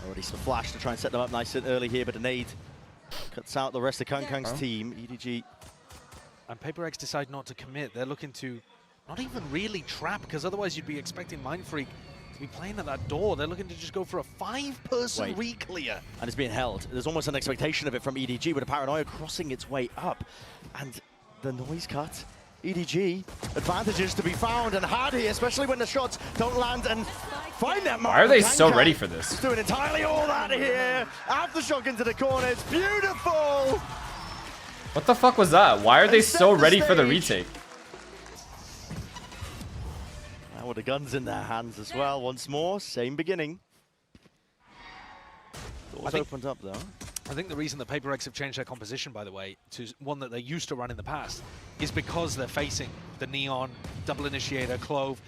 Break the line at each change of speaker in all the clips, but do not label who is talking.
Already some flash to try and set them up nice and early here, but a nade cuts out the rest of Kangkang's team. EDG.
And prx decide not to commit. They're looking to not even really trap, because otherwise you'd be expecting Mindfreak to be playing at that door. They're looking to just go for a 5-person re-clear.
And it's being held. There's almost an expectation of it from EDG with a Paranoia crossing its way up. And the noise cut. EDG, advantages to be found and had here, especially when the shots don't land and find that mark.
Why are they so ready for this?
He's doing entirely all that here. Aftershock into the corner. It's beautiful.
What the fuck was that? Why are they so ready for the retake?
Now with the guns in their hands as well. Once more, same beginning. Doors opened up though.
I think the reason that prx have changed their composition, by the way, to one that they used to run in the past, is because they're facing the Neon, Double Initiator, Clove.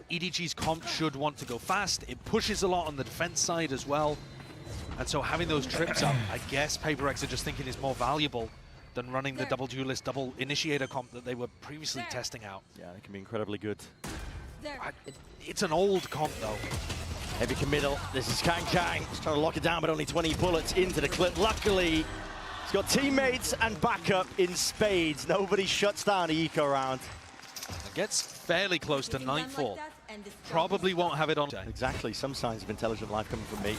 EDG's comp should want to go fast. It pushes a lot on the defense side as well. And so having those trips up, I guess prx are just thinking is more valuable than running the double duelist, double initiator comp that they were previously testing out.
Yeah, it can be incredibly good.
It's an old comp though.
Heavy committal. This is Kangkang. He's trying to lock it down, but only 20 bullets into the clip. Luckily, he's got teammates and backup in spades. Nobody shuts down the eco round.
It gets fairly close to nightfall. Probably won't have it on.
Exactly. Some signs of intelligent life coming from me.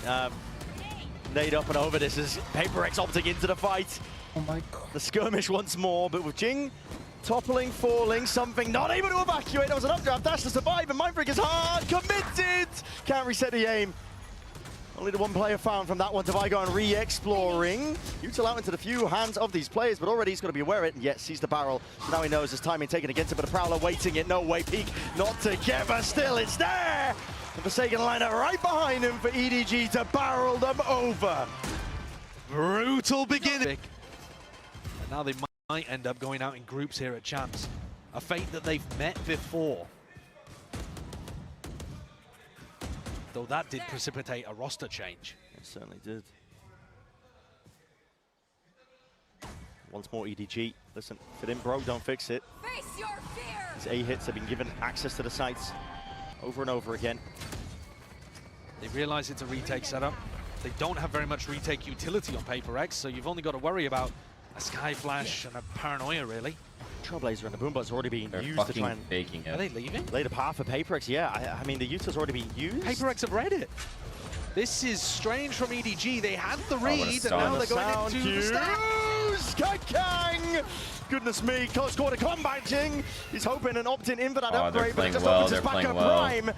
Nade up and over. This is prx opting into the fight.
Oh my god.
The skirmish once more, but with Jing toppling, falling, something, not able to evacuate. That was an updraft dash to survive, and Mindfreak is hard committed. Can't reset the aim. Only the one player found from that one. Devigon re-exploring. Util out into the few hands of these players, but already he's got to be aware of it, and yet sees the barrel. So now he knows his timing taken against it, but the Prowler waiting it. No way, peek, not together. Still, it's there. The Forsaken liner right behind him for EDG to barrel them over.
Brutal beginning. And now they might end up going out in groups here at Champs. A fate that they've met before. Though that did precipitate a roster change.
It certainly did. Once more EDG. Listen, fit in bro, don't fix it.
Face your fear.
His A hits have been given access to the sites over and over again.
They realize it's a retake setup. They don't have very much retake utility on prx, so you've only got to worry about a Sky Flash and a Paranoia, really.
Trailblazer and the Boombot's already being used to try and
faking it.
Are they leaving?
lay the path for prx. Yeah, I mean, the util's already been used.
prx have read it. This is strange from EDG. They had the read, and now they're going into the stack.
Kang! Goodness me, close quarter combating. He's hoping and opting in for that upgrade, but it just opens his back up prime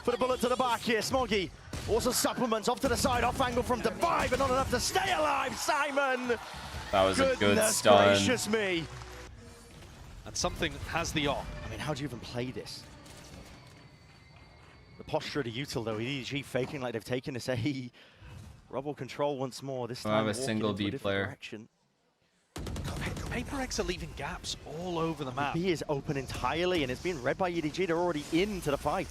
for the bullet to the back here. Smoggy also supplements off to the side, off angle from Divide, but not enough to stay alive. Simon!
That was a good stun.
Gracious me.
And something has the op.
I mean, how do you even play this? The posture of the util though, EDG faking like they've taken this A. Rubble control once more. This time
I have a single B player.
prx are leaving gaps all over the map.
B is open entirely, and it's being read by EDG. They're already into the fight.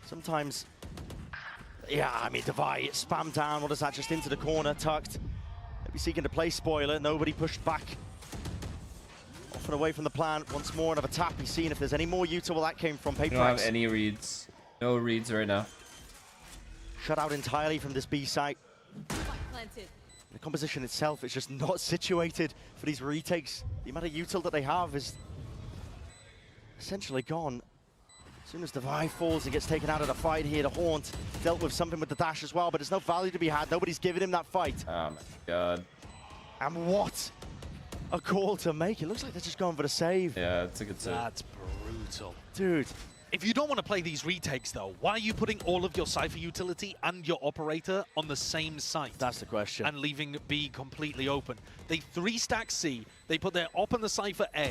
Sometimes, yeah, I mean, Divide, spam down. What is that? Just into the corner, tucked. Maybe seeking to play spoiler. Nobody pushed back. Off and away from the plan. Once more, another tap. He's seeing if there's any more util. Well, that came from prx.
We don't have any reads. No reads right now.
Shut out entirely from this B site. The composition itself is just not situated for these retakes. The amount of util that they have is essentially gone. As soon as Divide falls and gets taken out of the fight here, the Haunt dealt with something with the dash as well, but there's no value to be had. Nobody's giving him that fight.
Oh my god.
And what a call to make. It looks like they're just going for the save.
Yeah, it's a good save.
That's brutal.
Dude.
If you don't want to play these retakes, though, why are you putting all of your Cypher utility and your operator on the same site?
That's the question.
And leaving B completely open. They 3-stack C, they put their op and the Cypher A.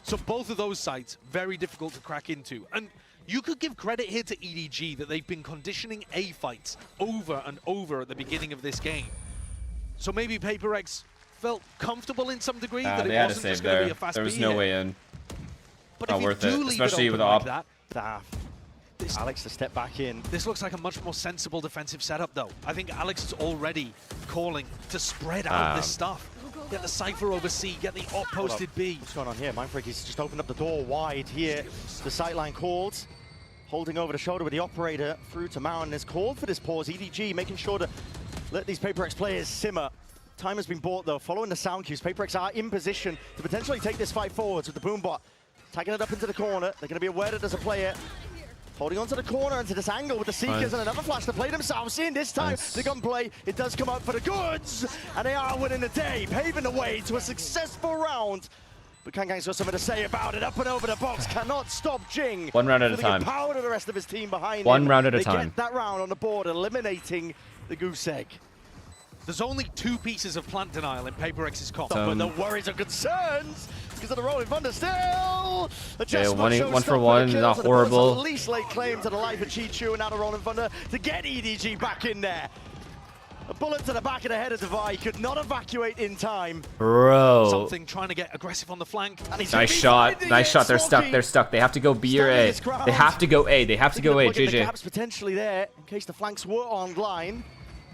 So both of those sites, very difficult to crack into. And you could give credit here to EDG that they've been conditioning A fights over and over at the beginning of this game. So maybe prx felt comfortable in some degree that it wasn't just going to be a fast
There was
B
no
hit.
way in.
But
Not
if you
worth
do
it,
leave
especially
it
with
open
op.
like that,
Alex to step back in.
this looks like a much more sensible defensive setup, though. I think Alex is already calling to spread out this stuff. Get the Cypher over C, get the op posted B.
What's going on here? Mindfreak has just opened up the door wide here. The sightline called. holding over the shoulder with the operator through to Mauern. Has called for this pause. EDG making sure to let these prx players simmer. Time has been bought though. Following the sound cues, prx are in position to potentially take this fight forwards with the boombot. Tagging it up into the corner. They're going to be aware that there's a player holding onto the corner into this angle with the Seekers and another flash to play themselves in. This time, the gunplay, it does come out for the goods, and they are winning the day, paving the way to a successful round. But Kangang's got something to say about it. Up and over the box, cannot stop Jing.
One round at a time.
Power to the rest of his team behind
One
him.
round at a
They
time.
get that round on the board, eliminating the goose egg.
There's only 2 pieces of plant denial in prx's comp.
But no worries or concerns because of the rolling thunder still.
Okay, one for one, not horrible.
At least late claim to the life of Chichu and now the rolling thunder to get EDG back in there. A bullet to the back of the head of Devi could not evacuate in time.
Bro.
Something trying to get aggressive on the flank.
Nice shot. Nice shot. They're stuck. They're stuck. They have to go B or A. They have to go A. They have to go A.
The
JJ.
gaps potentially there in case the flanks were online.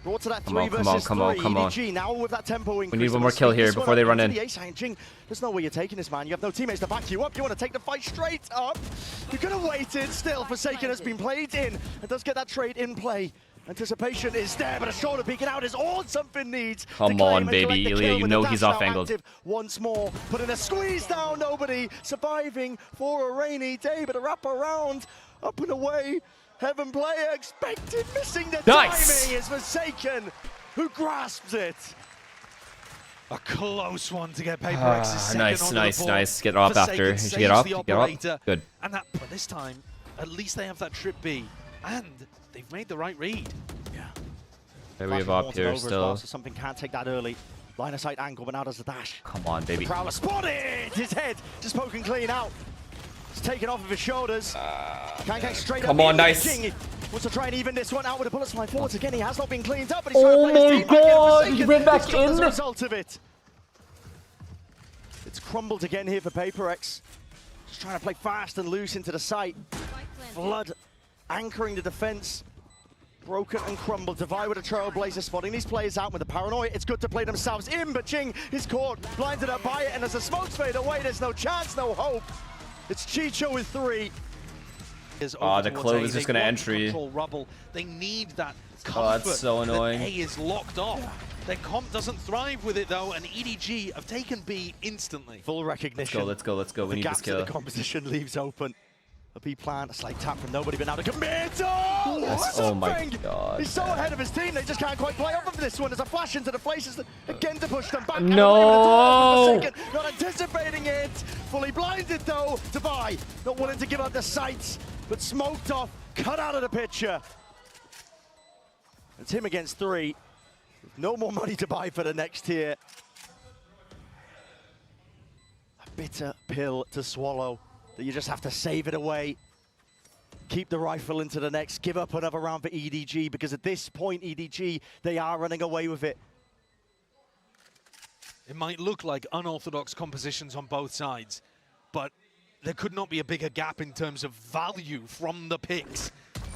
Brought to that
Come on,
3
come on,
versus
come on,
3.
come on.
EDG now with that tempo increase.
We need one more kill here before they run in.
Jing, there's no way you're taking this, man. You have no teammates to back you up. You want to take the fight straight up. You could have waited. Still, Forsaken has been played in and does get that trade in play. Anticipation is there, but a shoulder peeking out is all something needs.
Come on, baby. Ilya, you know he's off-angled.
Once more, putting a squeeze down. Nobody surviving for a rainy day, but a wrap around, up and away. Heaven player expected, missing the timing is Forsaken, who grasps it.
A close one to get prx's second
Nice. Get off after. You should get off. Get off. Good.
And that, but this time, at least they have that trip B, and they've made the right read.
Yeah.
Okay, we have up here still.
Well, so something can't take that early. Line of sight angle, but now does the dash.
Come on, baby.
Prowler spotted! His head just poking clean out. It's taken off of his shoulders. Kangang straight up.
Come on, nice.
King wants to try and even this one out with the bullets flying forwards again. He has not been cleaned up, but he's
Oh
trying to play his team
God,
back in.
he went back in.
As a result of it. It's crumbled again here for prx. Just trying to play fast and loose into the site. Flood anchoring the defense. Broken and crumbled. Devi with a trailblazer, spotting these players out with the paranoia. It's good to play themselves in, but Jing is caught, blinded up by it, and as the smokes fade away, there's no chance, no hope. It's Chicho with 3.
The clove is just going to entry.
Rubble. They need that comfort.
That's so annoying.
That A is locked off. Their comp doesn't thrive with it though, and EDG have taken B instantly.
Full recognition.
Let's go. We need this kill.
The composition leaves open. A B plan, a slight tap from nobody, but now to commit. Oh,
Yes. Oh my God.
He's so ahead of his team, they just can't quite play off of this one. There's a flash into the faces again to push them back.
No!
Not anticipating it. Fully blinded though. Devi not willing to give up the sights, but smoked off, cut out of the picture. It's him against 3. No more money to buy for the next tier. A bitter pill to swallow. That you just have to save it away. Keep the rifle into the next. Give up another round for EDG, because at this point, EDG, they are running away with it.
It might look like unorthodox compositions on both sides, but there could not be a bigger gap in terms of value from the picks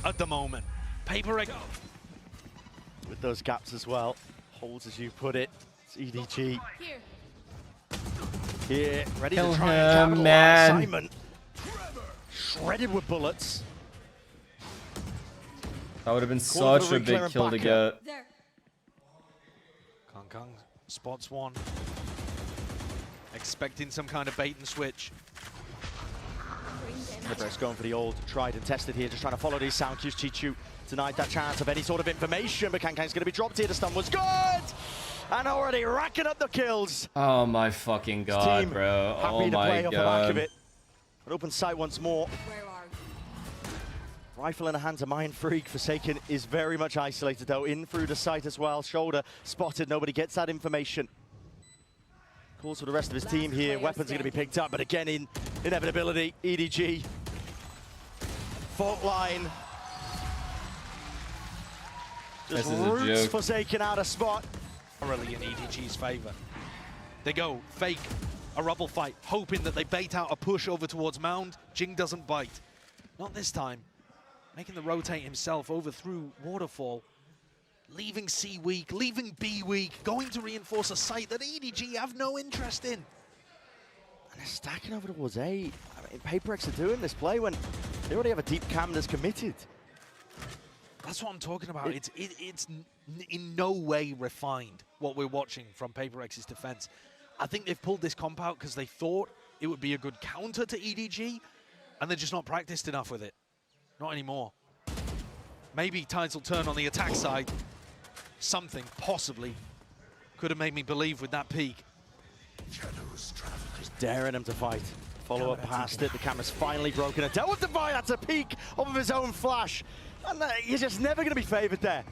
at the moment. prx
With those gaps as well. Holds, as you put it. It's EDG. Here, ready
Kill
to try
him,
and capitalize.
man.
Simon, shredded with bullets.
That would have been
Call for
such
the
a big
reclear
kill
and
to
back
get.
Kang spots one. Expecting some kind of bait and switch.
prx going for the old tried and tested here, just trying to follow these sound cues. Chichu denied that chance of any sort of information, but Kang's going to be dropped here. The stun was good! And already racking up the kills.
Oh my fucking God, bro. Oh
Happy to play
my
off the back of
God.
it. An open sight once more. Rifle in the hands of Mind Freak. Forsaken is very much isolated though, in through the sight as well. Shoulder spotted, nobody gets that information. Calls for the rest of his team here. Weapons are going to be picked up, but again, in inevitability, EDG. Fault line. Just
This is a
roots
joke.
Forsaken out of spot.
Thoroughly in EDG's favor. They go fake a rubble fight, hoping that they bait out a push over towards Mound. Jing doesn't bite. Not this time. Making the rotate himself over through Waterfall. Leaving C weak, leaving B weak, going to reinforce a site that EDG have no interest in.
And they're stacking over towards A. I mean, prx are doing this play when They already have a deep cam that's committed.
That's what I'm talking about. It's in no way refined, what we're watching from prx-edg's defense. I think they've pulled this comp out because they thought it would be a good counter to EDG, and they're just not practiced enough with it. Not anymore. Maybe tides will turn on the attack side. Something, possibly, could have made me believe with that peak.
Just daring him to fight. Follow up past it. The camera's finally broken. A dealt with Divide. That's a peek off of his own flash. And he's just never going to be favored there.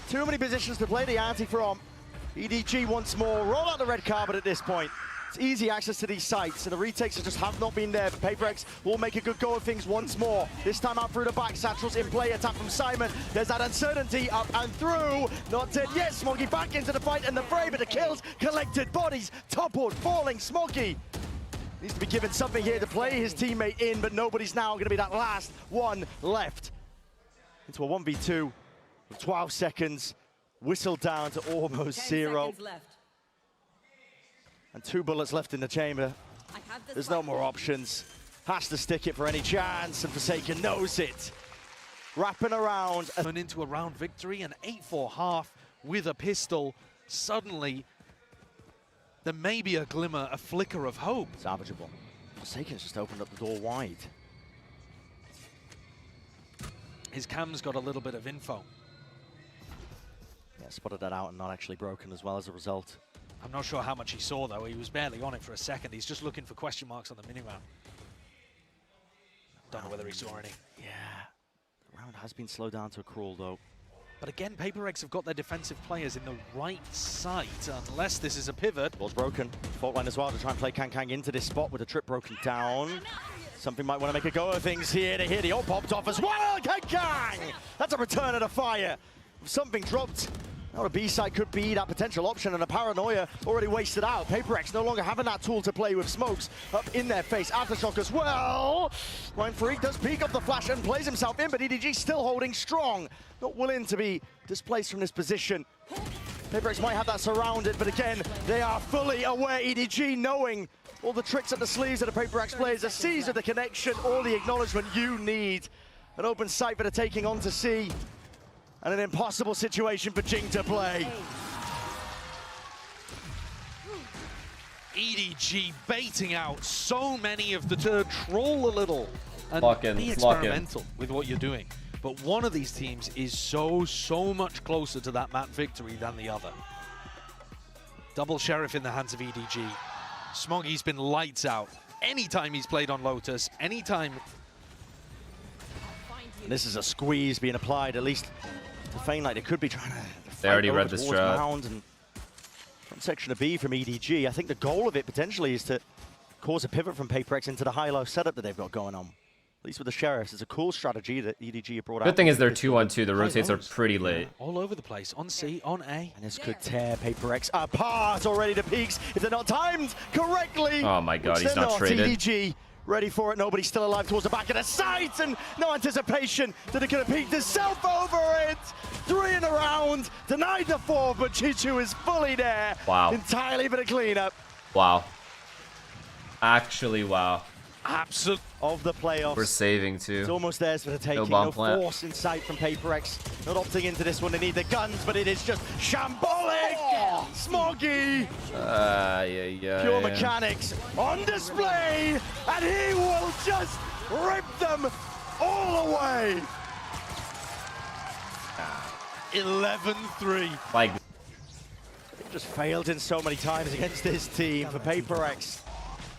Too many positions to play the ante from. EDG once more. Roll out the red carpet at this point. It's easy access to these sites, and the retakes just have not been there. But prx will make a good go of things once more. This time out through the back. Satchel's in play. Attack from Simon. There's that uncertainty. Up and through. Not dead yet. Smoggy back into the fight and the fray, but the kills collected. Bodies toppled. Falling. Smoggy needs to be given something here to play his teammate in, but nobody's now going to be that last one left. Into a 1v2 with 12 seconds. Whistled down to almost 0. And 2 bullets left in the chamber. There's no more options. Has to stick it for any chance, and Forsaken knows it. Wrapping around.
Turn into a round victory, an 8-4 half with a pistol. Suddenly, there may be a glimmer, a flicker of hope.
Salvageable. Forsaken's just opened up the door wide.
His cam's got a little bit of info.
Yeah, spotted that out and not actually broken as well as a result.
I'm not sure how much he saw, though. He was barely on it for a second. He's just looking for question marks on the mini-round. Don't know whether he saw any.
Yeah. The round has been slowed down to a crawl, though.
But again, prx have got their defensive players in the right site, unless this is a pivot.
Ball's broken. Fault line as well to try and play Kang into this spot with the trip broken down. Something might want to make a go of things here. To hear the ult popped off as well. Kang! That's a return of the fire. Something dropped. Now a B side could be that potential option, and a paranoia already wasted out. prx no longer having that tool to play with. Smokes up in their face. Aftershock as well. Mindfreak does peek up the flash and plays himself in, but EDG still holding strong. Not willing to be displaced from this position. prx might have that surrounded, but again, they are fully aware. EDG knowing all the tricks at the sleeves of the prx players. A seize of the connection, all the acknowledgement you need. An open sight for the taking on to C. And an impossible situation for Jing to play.
EDG baiting out so many of the troll a little and be
It's lock-in.
experimental with what you're doing. But one of these teams is so much closer to that map victory than the other. Double Sheriff in the hands of EDG. Smoggy's been lights out. Anytime he's played on Lotus, anytime.
And this is a squeeze being applied, at least to feign like they could be trying to.
They already read the strat.
And front section of B from EDG. I think the goal of it potentially is to cause a pivot from prx into the high-low setup that they've got going on. At least with the Sheriffs, it's a cool strategy that EDG have brought out.
Good thing is they're 2-on-2. The rotates are pretty late.
All over the place, on C, on A.
And this could tear prx apart already to peaks if they're not timed correctly.
Oh my god, he's not traded.
EDG ready for it. Nobody's still alive towards the back of the site, and no anticipation that it could have peeked himself over it. 3 in a round, denied the 4, but Chichu is fully there.
Wow.
Entirely for the cleanup.
Wow. Actually, wow.
Absolute of the playoffs.
We're saving too.
It's almost theirs for the taking.
bomb
No
plant.
force in sight from prx. Not opting into this one. They need the guns, but it is just shambolic. Smoggy. Pure mechanics on display, and he will just rip them all away.
11-3.
Like,
They've just failed in so many times against this team for prx.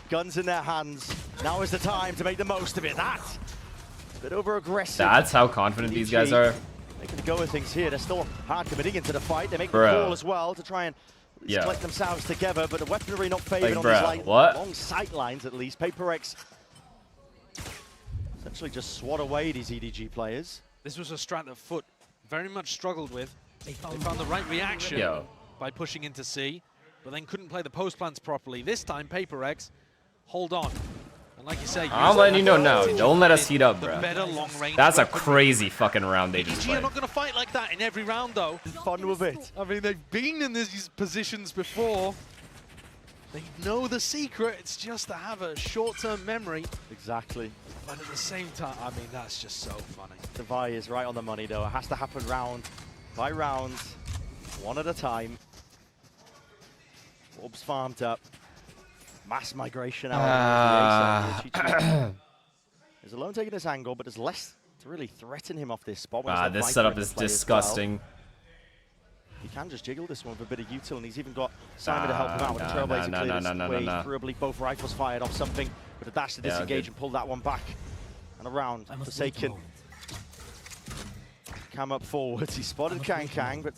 Guns in their hands. Now is the time to make the most of it. That's a bit over-aggressive.
that's how confident these guys are.
Making a go of things here. They're still hard committing into the fight. They make the
Bro.
call as well to try and collect themselves together, but the weaponry not favored
Like,
on these
what?
long sight lines at least. prx essentially just swat away these EDG players.
This was a strat that Foot very much struggled with. They found the right reaction by pushing into C, but then couldn't play the post plants properly. This time, prx, hold on. And like you say,
I'm letting you know now. Don't let us heat up,
the
bro.
better long range
That's a
weaponry.
crazy fucking round they just
EDG
played.
are not going to fight like that in every round, though.
Fun with it.
I mean, they've been in these positions before. They know the secret. It's just to have a short-term memory.
Exactly.
But at the same time, I mean, that's just so funny.
Devi is right on the money, though. It has to happen round by round, one at a time. Orbs farmed up. Mass migration out. He's alone taking this angle, but there's less to really threaten him off this spot.
This setup is disgusting.
He can just jiggle this one with a bit of util, and he's even got Simon to help him out with the Trailblazer clear his way through. I believe both rifles fired off something, but a dash to disengage and pull that one back. And around, Forsaken. Cam up forwards, he spotted Kang, but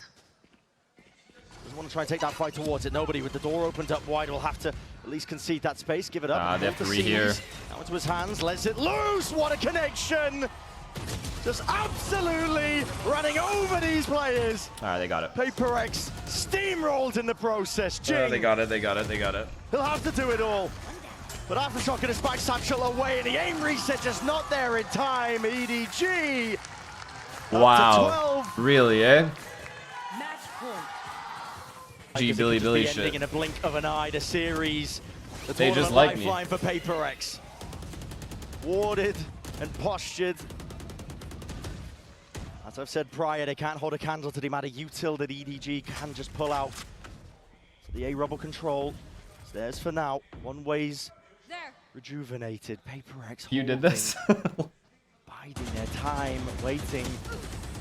doesn't want to try and take that fight towards it. Nobody with the door opened up wide will have to at least concede that space, give it up.
They have 3 here.
Now into his hands, lets it loose, what a connection! Just absolutely running over these players.
Alright, they got it.
prx steamrolled in the process. Jing.
They got it.
He'll have to do it all. But after shocking his back satchel away, and the aim reset just not there in time. EDG.
Wow. Really, eh?
Match point.
G Billy
shit. In a blink of an eye, the series. The
they just like me.
Lifeline for prx. Warded and postured. As I've said prior, they can't hold a candle to the amount of util that EDG can just pull out. So the A-Rubble control is theirs for now. One way's rejuvenated. prx.
You did this?
Biding their time, waiting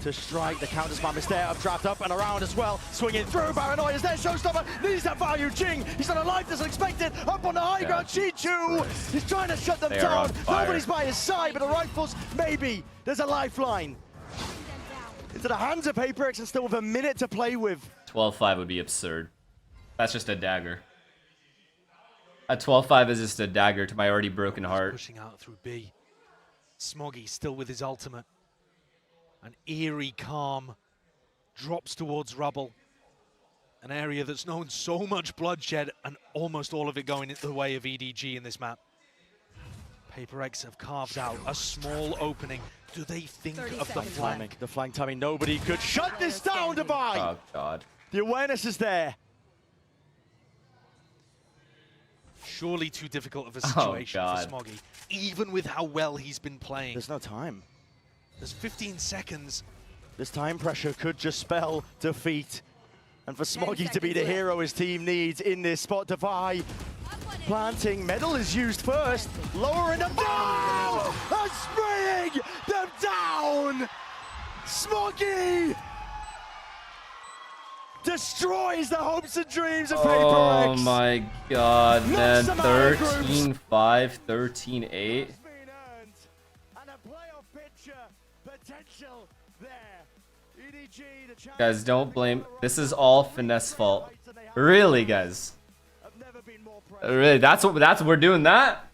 to strike. The counter spam is there, updraft up and around as well. Swinging through, Paranoia is there, Showstopper needs that value. Jing, he's on a life that's unexpected. Up on the high ground, Chichu, he's trying to shut them down. Nobody's by his side, but the rifles, maybe. There's a lifeline. Into the hands of prx and still with a minute to play with.
12-5 would be absurd. That's just a dagger. A 12-5 is just a dagger to my already broken heart.
Pushing out through B. Smoggy still with his ultimate. An eerie calm drops towards Rubble. An area that's known so much bloodshed and almost all of it going the way of EDG in this map. prx have carved out a small opening. Do they think of the flank?
The flank timing, nobody could shut this down, Devi!
Oh, God.
The awareness is there.
Surely too difficult of a situation for Smoggy, even with how well he's been playing.
There's no time.
There's 15 seconds.
This time pressure could just spell defeat. And for Smoggy to be the hero his team needs in this spot, Devi planting, medal is used first, lowering them down, and spraying them down! Smoggy destroys the hopes and dreams of prx.
Oh my God, man. 13-5, 13-8. Guys, don't blame. This is all FNS fault. Really, guys. Really, that's what we're doing that?